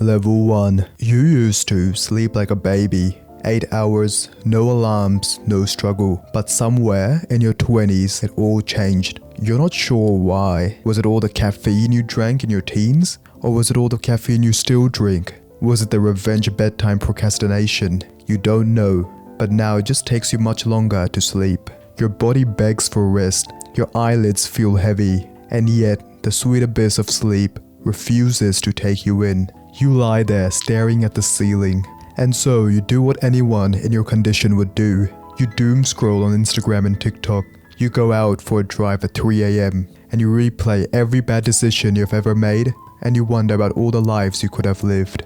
Level 1. You used to sleep like a baby. 8 hours, no alarms, no struggle. But somewhere in your 20s, it all changed. You're not sure why. Was it all the caffeine you drank in your teens? Or was it all the caffeine you still drink? Was it the revenge bedtime procrastination? You don't know. But now it just takes you much longer to sleep. Your body begs for rest. Your eyelids feel heavy. And yet, the sweet abyss of sleep refuses to take you in. You lie there staring at the ceiling. And so you do what anyone in your condition would do. You doom scroll on Instagram and TikTok. You go out for a drive at 3 AM and you replay every bad decision you've ever made, and you wonder about all the lives you could have lived.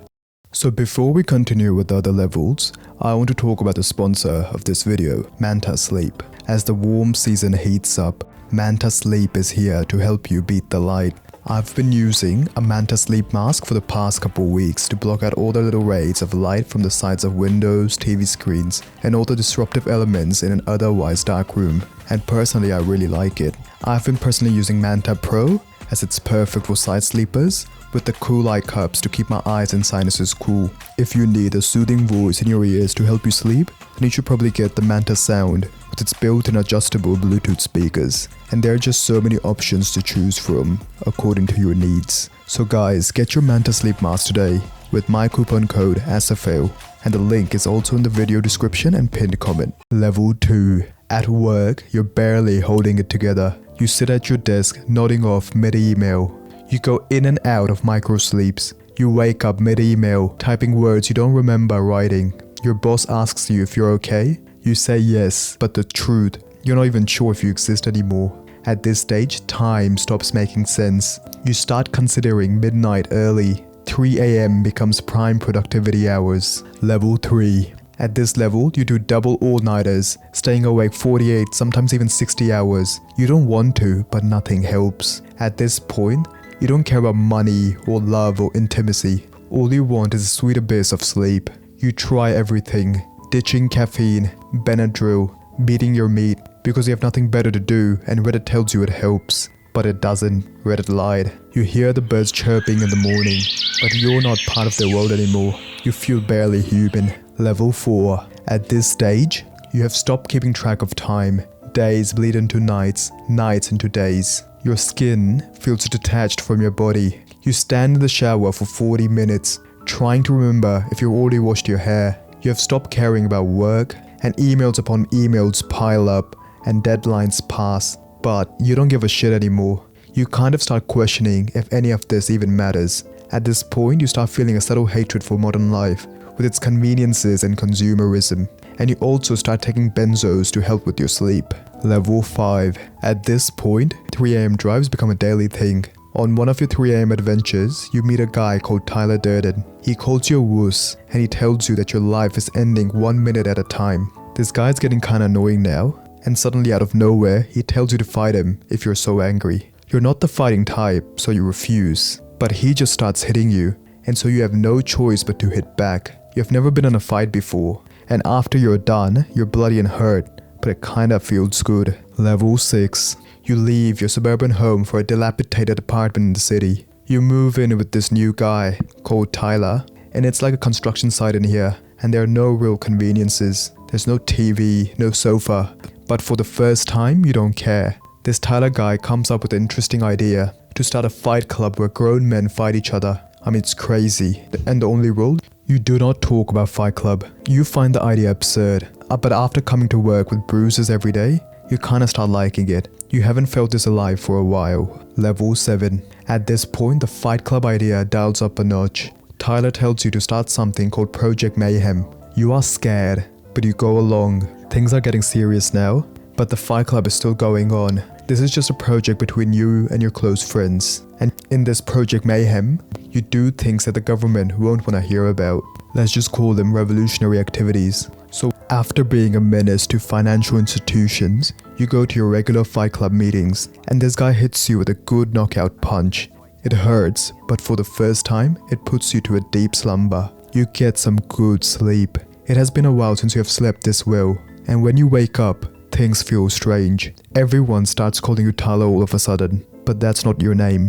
So before we continue with the other levels, I want to talk about the sponsor of this video, Manta Sleep. As the warm season heats up, Manta Sleep is here to help you beat the light. I've been using a Manta Sleep mask for the past couple weeks to block out all the little rays of light from the sides of windows, TV screens, and all the disruptive elements in an otherwise dark room. And personally, I really like it. I've been personally using Manta Pro as it's perfect for side sleepers, with the cool eye cups to keep my eyes and sinuses cool. If you need a soothing voice in your ears to help you sleep, then you should probably get the Manta Sound with its built-in adjustable Bluetooth speakers. And there are just so many options to choose from, according to your needs. So guys, get your Manta Sleep mask today with my coupon code ASAFAIL, and the link is also in the video description and pinned comment. Level 2. At work, you're barely holding it together. You sit at your desk nodding off mid-email. You go in and out of micro-sleeps. You wake up mid-email, typing words you don't remember writing. Your boss asks you if you're okay. You say yes, but the truth, you're not even sure if you exist anymore. At this stage, time stops making sense. You start considering midnight early. 3 AM becomes prime productivity hours. Level 3. At this level, you do double all-nighters, staying awake 48, sometimes even 60 hours. You don't want to, but nothing helps. At this point, you don't care about money or love or intimacy. All you want is a sweet abyss of sleep. You try everything, ditching caffeine, benadryl, beating your meat, because you have nothing better to do and Reddit tells you it helps. But it doesn't. Reddit lied. You hear the birds chirping in the morning, but you're not part of their world anymore. You feel barely human. Level 4. At this stage, you have stopped keeping track of time. Days bleed into nights, nights into days. Your skin feels detached from your body. You stand in the shower for 40 minutes, trying to remember if you already washed your hair. You have stopped caring about work, and emails upon emails pile up, and deadlines pass. But you don't give a shit anymore. You kind of start questioning if any of this even matters. At this point, you start feeling a subtle hatred for modern life, with its conveniences and consumerism. And you also start taking benzos to help with your sleep. Level 5. At this point, 3 AM drives become a daily thing. On one of your 3 AM adventures, you meet a guy called Tyler Durden. He calls you a wuss, and he tells you that your life is ending 1 minute at a time. This guy's getting kinda annoying now, and suddenly out of nowhere, he tells you to fight him if you're so angry. You're not the fighting type, so you refuse. But he just starts hitting you, and so you have no choice but to hit back. You've never been in a fight before, and after you're done, you're bloody and hurt, but it kinda feels good. Level 6. You leave your suburban home for a dilapidated apartment in the city. You move in with this new guy called Tyler, and it's like a construction site in here, and there are no real conveniences. There's no TV, no sofa, but for the first time, you don't care. This Tyler guy comes up with an interesting idea to start a fight club where grown men fight each other. I mean, it's crazy. And the only rule? You do not talk about Fight Club. You find the idea absurd, but after coming to work with bruises every day, you kinda start liking it. You haven't felt this alive for a while. Level 7. At this point, the Fight Club idea dials up a notch. Tyler tells you to start something called Project Mayhem. You are scared, but you go along. Things are getting serious now, but the Fight Club is still going on. This is just a project between you and your close friends. And in this Project Mayhem, you do things that the government won't want to hear about. Let's just call them revolutionary activities. So after being a menace to financial institutions, you go to your regular Fight Club meetings, and this guy hits you with a good knockout punch. It hurts, but for the first time, it puts you to a deep slumber. You get some good sleep. It has been a while since you have slept this well, and when you wake up, things feel strange. Everyone starts calling you Tyler all of a sudden, but that's not your name.